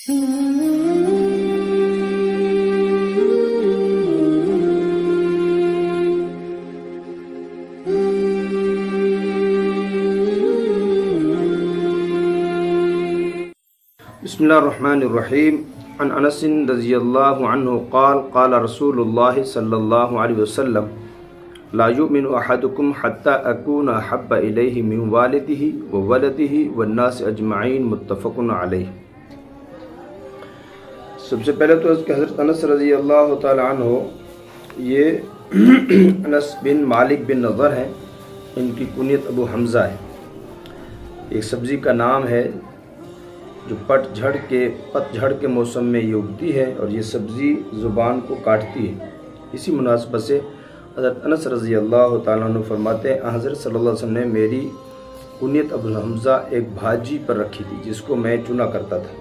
Bismillahirrahmanirrahim. عن انس رضی اللہ عنہ قال قال رسول اللہ صلی اللہ علیہ وسلم لا یؤمن احدکم حتی اکون احب الیہ من والدہ وولدہ والناس اجمعین، متفق علیہ۔ سب سے پہلے تو اس کے حضرت انس رضی اللہ تعالی عنہ، یہ انس بن مالک بن نضر ہیں، ان کی کنیت ابو حمزہ ہے۔ ایک سبزی کا نام ہے جو پت جھڑ کے موسم میں یہ اگتی ہے، اور یہ سبزی زبان کو کاٹتی ہے۔ اسی مناسبت سے حضرت انس رضی اللہ تعالیٰ عنہ فرماتے ہیں حضرت صلی اللہ علیہ وسلم نے میری کنیت ابو حمزہ ایک بھاجی پر رکھی تھی جس کو میں چنا کرتا تھا۔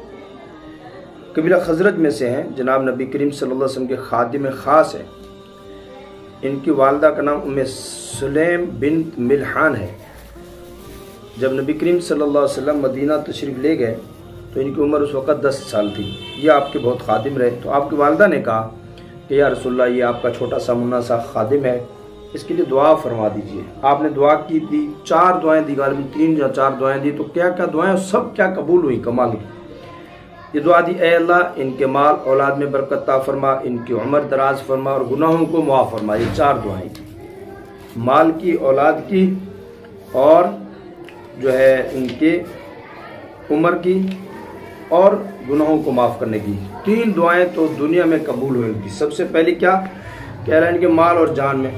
قبیلہ خزرج میں سے ہیں، جناب نبی کریم صلی اللہ علیہ وسلم کے خادم خاص ہیں۔ ان کی والدہ کا نام ام سلیم بنت ملحان ہے۔ جب نبی کریم صلی اللہ علیہ وسلم مدینہ تشریف لے گئے تو ان کی عمر اس وقت 10 سال تھی۔ یہ آپ کے بہت خادم رہے، تو آپ کی والدہ نے کہا کہ یا رسول اللہ، یہ آپ کا چھوٹا سا منا سا خادم ہے، اس کے لیے دعا فرما دیجئے۔ آپ نے دعا کی تھی، 4 دعائیں دی، غالباً 3 یا 4 دعائیں دی، تو کیا کیا دعائیں سب کیا قبول ہوئی، کمال کی۔ یہ دعا دی، اے اللہ ان کے مال اولاد میں برکت عطا فرما، ان کی عمر دراز فرما اور گناہوں کو معاف فرما۔ یہ 4 دعائیں تھی، مال کی، اولاد کی، اور جو ہے ان کے عمر کی، اور گناہوں کو معاف کرنے کی۔ 3 دعائیں تو دنیا میں قبول ہوئی تھی۔ سب سے پہلی کیا کہہ رہے ہیں کہ مال اور جان میں،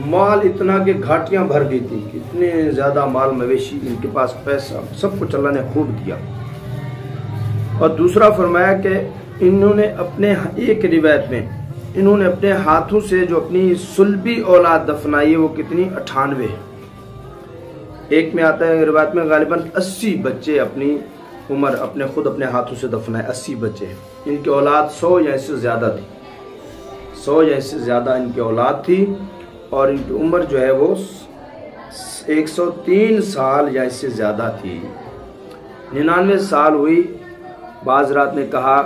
مال اتنا کہ گھاٹیاں بھر گئی تھی، اتنے زیادہ مال مویشی، ان کے پاس پیسہ، سب کچھ اللہ نے خوب دیا۔ اور دوسرا فرمایا کہ انہوں نے اپنے، ایک روایت میں انہوں نے اپنے ہاتھوں سے جو اپنی سلبی اولاد دفنائی ہے وہ کتنی 98 ہے۔ ایک میں آتا ہے روایت میں غالباً 80 بچے اپنی عمر اپنے ہاتھوں سے دفنائے، 80 بچے ہیں۔ ان کی اولاد 100 یا اس سے زیادہ تھی، 100 یا اس سے زیادہ ان کی اولاد تھی، اور ان کی عمر جو ہے وہ 103 سال یا اس سے زیادہ تھی۔ 99 سال ہوئی، بعض رات میں کہا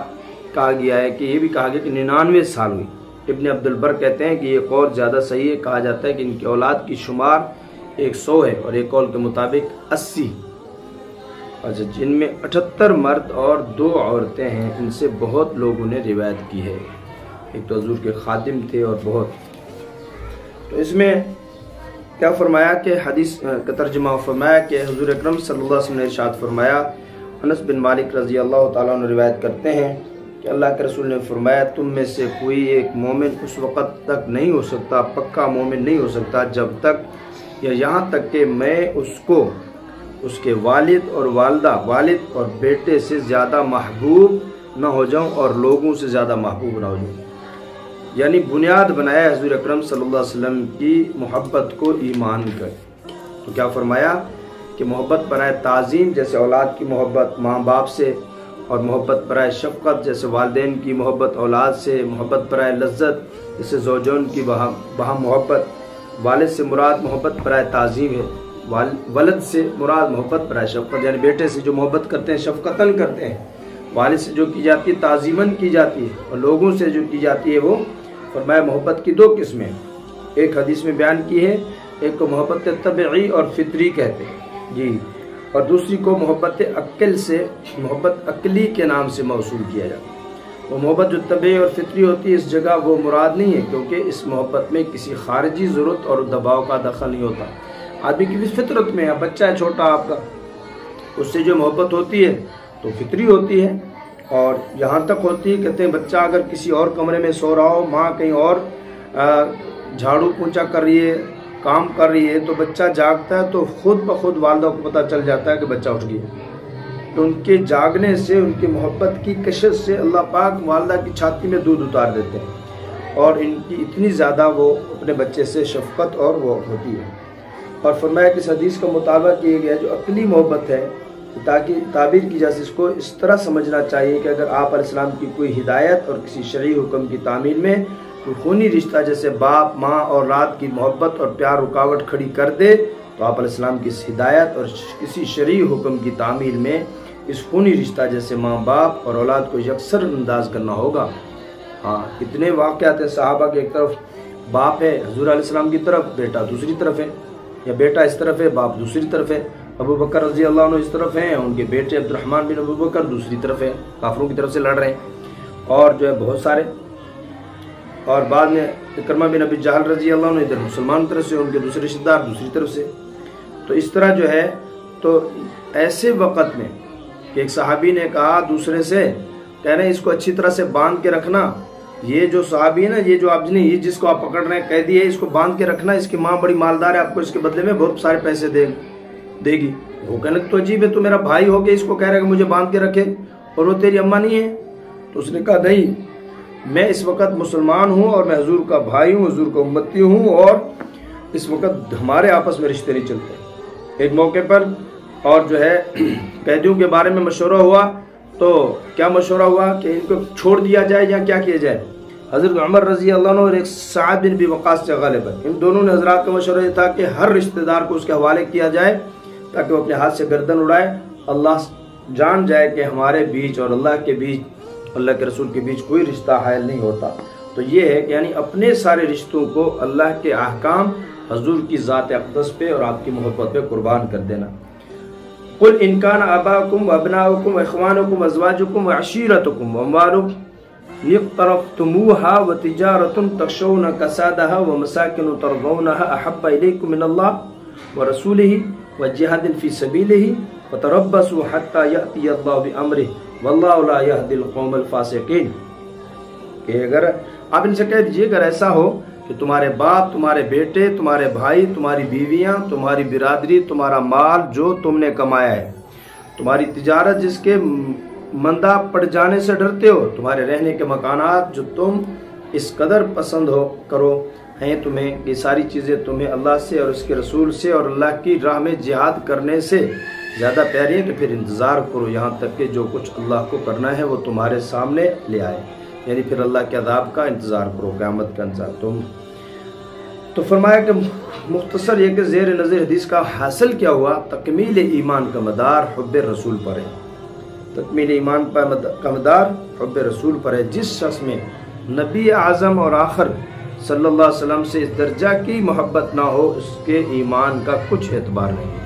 گیا ہے کہ یہ بھی کہا گیا کہ 99 سال ہوئی۔ ابن عبد البر کہتے ہیں کہ یہ قول زیادہ صحیح ہے، کہا جاتا ہے کہ ان کی اولاد کی شمار 100 ہے، اور ایک قول کے مطابق 80، اچھا، جن میں 78 مرد اور 2 عورتیں ہیں۔ ان سے بہت لوگوں نے روایت کی ہے، ایک تو حضور کے خادم تھے اور بہت۔ تو اس میں کیا فرمایا کہ حدیث کا ترجمہ فرمایا کہ حضور اکرم صلی اللہ علیہ وسلم نے ارشاد فرمایا، انس بن مالک رضی اللہ تعالیٰ عنہ روایت کرتے ہیں کہ اللہ کے رسول نے فرمایا، تم میں سے کوئی ایک مومن اس وقت تک نہیں ہو سکتا، پکا مومن نہیں ہو سکتا، جب تک یا یہاں تک کہ میں اس کو اس کے والد اور والدہ، والد اور بیٹے سے زیادہ محبوب نہ ہو جاؤں اور لوگوں سے زیادہ محبوب نہ ہو جاؤں۔ یعنی بنیاد بنایا حضور اکرم صلی اللہ علیہ وسلم کی محبت کو ایمان کر۔ تو کیا فرمایا کہ محبت برائے تعظیم جیسے اولاد کی محبت ماں باپ سے، اور محبت برائے شفقت جیسے والدین کی محبت اولاد سے، محبت برائے لذت جیسے زوجون کی باہم محبت، والد سے مراد محبت برائے تعظیم ہے، ولد سے مراد محبت برائے شفقت، یعنی بیٹے سے جو محبت کرتے ہیں شفقتاً کرتے ہیں، والد سے جو کی جاتی ہے تعظیماً کی جاتی ہے، اور لوگوں سے جو کی جاتی ہے وہ فرمایا محبت کی 2 قسمیں، ایک حدیث میں بیان کی ہے، ایک کو محبت طبعی اور فطری کہتے ہیں جی، اور دوسری کو محبت عقل سے، محبت عقلی کے نام سے موصول کیا جاتا ہے۔ وہ محبت جو طبعی اور فطری ہوتی ہے اس جگہ وہ مراد نہیں ہے، کیونکہ اس محبت میں کسی خارجی ضرورت اور دباؤ کا دخل نہیں ہوتا۔ آدمی کی بھی فطرت میں ہے، بچہ ہے چھوٹا آپ کا، اس سے جو محبت ہوتی ہے تو فطری ہوتی ہے، اور یہاں تک ہوتی ہے کہتے ہیں بچہ اگر کسی اور کمرے میں سو رہا ہو، ماں کہیں اور جھاڑو پونچھا کر رہی ہے، کام کر رہی ہے، تو بچہ جاگتا ہے تو خود بخود والدہ کو پتہ چل جاتا ہے کہ بچہ اٹھ گیا۔ تو ان کے جاگنے سے، ان کی محبت کی کشش سے اللہ پاک والدہ کی چھاتی میں دودھ اتار دیتے ہیں، اور ان کی اتنی زیادہ وہ اپنے بچے سے شفقت اور وہ ہوتی ہے۔ اور فرمایا کہ اس حدیث کا مطالبہ کیا گیا جو عقلی محبت ہے، تاکہ تعبیر کی جائے اس کو اس طرح سمجھنا چاہیے کہ اگر آپ علیہ السلام کی کوئی ہدایت اور کسی شرعی حکم کی تعمیل میں کوئی خونی رشتہ جیسے باپ ماں اور رات کی محبت اور پیار رکاوٹ کھڑی کر دے، تو آپ علیہ السلام کی اس ہدایت اور کسی شرعی حکم کی تعمیل میں اس خونی رشتہ جیسے ماں باپ اور اولاد کو یکسر انداز کرنا ہوگا۔ ہاں کتنے واقعات ہیں صحابہ کے، ایک طرف باپ ہے حضور علیہ السلام کی طرف، بیٹا دوسری طرف ہے، یا بیٹا اس طرف ہے باپ دوسری طرف ہے۔ ابو بکر رضی اللہ عنہ اس طرف ہیں، ان کے بیٹے عبد الرحمن بن ابو بکر دوسری طرف ہے، کافروں کی طرف سے لڑ رہے ہیں، اور جو ہے بہت سارے، اور بعد میں اکرمہ بن ابی جہل رضی اللہ عنہ ادھر مسلمان کی طرف سے، ان کے دوسرے رشتہ دار دوسری طرف سے۔ تو اس طرح جو ہے، تو ایسے وقت میں کہ ایک صحابی نے کہا دوسرے سے، کہہ رہے ہیں اس کو اچھی طرح سے باندھ کے رکھنا، یہ جو صحابی ہے نا، یہ جو آپ یہ جس کو آپ پکڑ رہے ہیں قیدی ہے، اس کو باندھ کے رکھنا، اس کی ماں بڑی مالدار ہے، آپ کو اس کے بدلے میں بہت سارے پیسے دے گی۔ وہ کہنے تو عجیب ہے، تو میرا بھائی ہو کے اس کو کہہ رہا ہے کہ مجھے باندھ کے رکھے، اور وہ تیری اماں نہیں ہے؟ تو اس نے کہا نہیں، میں اس وقت مسلمان ہوں اور میں حضور کا بھائی ہوں، حضور کا امتی ہوں، اور اس وقت ہمارے آپس میں رشتے نہیں چلتے۔ ایک موقع پر اور جو ہے قیدیوں کے بارے میں مشورہ ہوا، تو کیا مشورہ ہوا کہ ان کو چھوڑ دیا جائے یا کیا کیا جائے؟ حضرت عمر رضی اللہ عنہ اور ایک سعد بن ابی وقاص سے غالباً ان دونوں نے حضرات کا مشورہ یہ تھا کہ ہر رشتہ دار کو اس کے حوالے کیا جائے تاکہ وہ اپنے ہاتھ سے گردن اڑائے، اللہ جان جائے کہ ہمارے بیچ اور اللہ کے بیچ، اللہ کے رسول کے بیچ کوئی رشتہ حائل نہیں ہوتا۔ تو یہ ہے کہ یعنی اپنے سارے رشتوں کو اللہ کے احکام، حضور کی ذات اقدس پہ اور آپ کی محبت پہ قربان کر دینا۔ قل ان کان آباؤکم وابناؤکم واخوانکم وازواجکم وعشیرتکم واموال اقترفتموها وتجارة تخشون کسادها ومساکن ترضونها احب الیکم من اللہ ورسولہ وجہاد فی سبیلہ فتربصوا حتی یأتی اللہ بامرہ واللہ لا یہدی القوم الفاسقین۔ کہ اگر آپ ان سے کہہ دیجئے اگر ایسا ہو کہ تمہارے باپ، تمہارے بیٹے، تمہارے بھائی، تمہاری بیویاں، تمہاری برادری، تمہارا مال جو تم نے کمایا ہے، تمہاری تجارت جس کے مندہ پڑ جانے سے ڈرتے ہو، تمہارے رہنے کے مکانات جو تم اس قدر پسند کرو ہیں تمہیں، یہ ساری چیزیں تمہیں اللہ سے اور اس کے رسول سے اور اللہ کی راہ میں جہاد کرنے سے زیادہ پیاری ہیں، تو پھر انتظار کرو یہاں تک کہ جو کچھ اللہ کو کرنا ہے وہ تمہارے سامنے لے آئے، یعنی پھر اللہ کے عذاب کا انتظار کرو، قیامت کا انتظار تم۔ تو فرمایا کہ مختصر یہ کہ زیر نظر حدیث کا حاصل کیا ہوا، تکمیل ایمان کا مدار حب رسول پر ہے، تکمیل ایمان کا مدار حب رسول پر ہے۔ جس شخص میں نبی اعظم اور آخر صلی اللہ علیہ وسلم سے اس درجہ کی محبت نہ ہو، اس کے ایمان کا کچھ اعتبار نہیں۔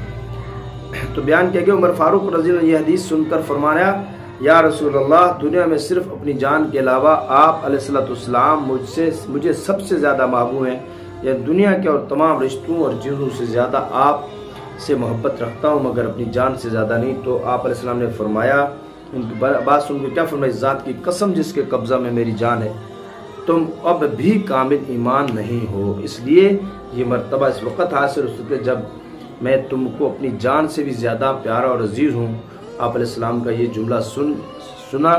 تو بیان کیا کہ عمر فاروق رضی اللہ عنہ یہ حدیث سن کر فرمایا، یا رسول اللہ، دنیا میں صرف اپنی جان کے علاوہ آپ علیہ السلام مجھے سب سے زیادہ محبوب ہیں، یا دنیا کے اور تمام رشتوں اور چیزوں سے زیادہ آپ سے محبت رکھتا ہوں مگر اپنی جان سے زیادہ نہیں۔ تو آپ علیہ السلام نے فرمایا، ان کی بات سن کے کیا فرمایا، ذات کی قسم جس کے قبضہ میں میری جان ہے، تم اب بھی کامل ایمان نہیں ہو۔ اس لیے یہ مرتبہ اس وقت حاصل ہو سکے جب میں تم کو اپنی جان سے بھی زیادہ پیارا اور عزیز ہوں۔ آپ علیہ السلام کا یہ جملہ سنا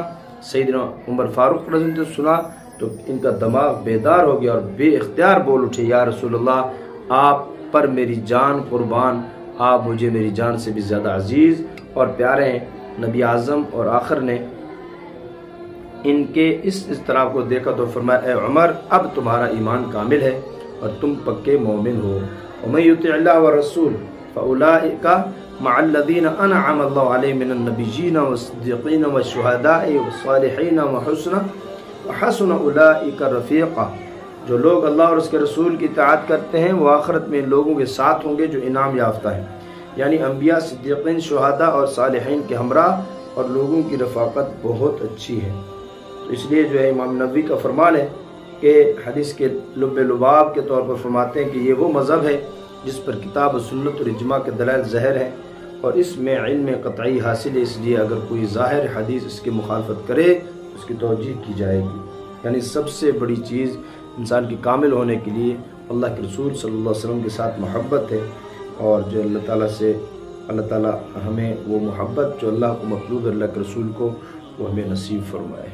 سیدنا عمر فاروق رضی اللہ عنہ نے سنا تو ان کا دماغ بیدار ہو گیا اور بے اختیار بول اٹھے، یا رسول اللہ، آپ پر میری جان قربان، آپ مجھے میری جان سے بھی زیادہ عزیز اور پیارے ہیں۔ نبی اعظم اور آخر نے ان کے اس اضطراب کو دیکھا تو فرمایا، اے عمر، اب تمہارا ایمان کامل ہے اور تم پکے مومن ہو۔ وَمَن يُطِعِ اللَّهَ وَالرَّسُولَ فَأُولَٰئِكَ مَعَ الَّذِينَ أَنْعَمَ اللَّهُ عَلَيْهِم مِّنَ النَّبِيِّينَ وَالصِّدِّيقِينَ وَالشُّهَدَاءِ وَالصَّالِحِينَ وَحَسُنَ أُولَٰئِكَ رَفِيقًا۔ جو لوگ اللہ اور اس کے رسول کی اطاعت کرتے ہیں وہ آخرت میں ان لوگوں کے ساتھ ہوں گے جو انعام یافتہ ہیں، یعنی انبیاء، صدیقین، شہداء اور صالحین کے ہمراہ، اور لوگوں کی رفاقت بہت اچھی ہے۔ تو اس لیے جو ہے امام نووی کا فرمان ہے کہ حدیث کے لب لباب کے طور پر فرماتے ہیں کہ یہ وہ مذہب ہے جس پر کتاب و سنت اور اجماع کے دلائل ظاہر ہیں اور اس میں علم قطعی حاصل ہے، اس لیے اگر کوئی ظاہر حدیث اس کی مخالفت کرے اس کی توجیہ کی جائے گی۔ یعنی سب سے بڑی چیز انسان کی کامل ہونے کے لیے اللہ کے رسول صلی اللہ علیہ وسلم کے ساتھ محبت ہے، اور جو اللہ تعالیٰ ہمیں وہ محبت جو اللہ کو مطلوب ہے اللہ کے رسول کو، وہ ہمیں نصیب فرمائے۔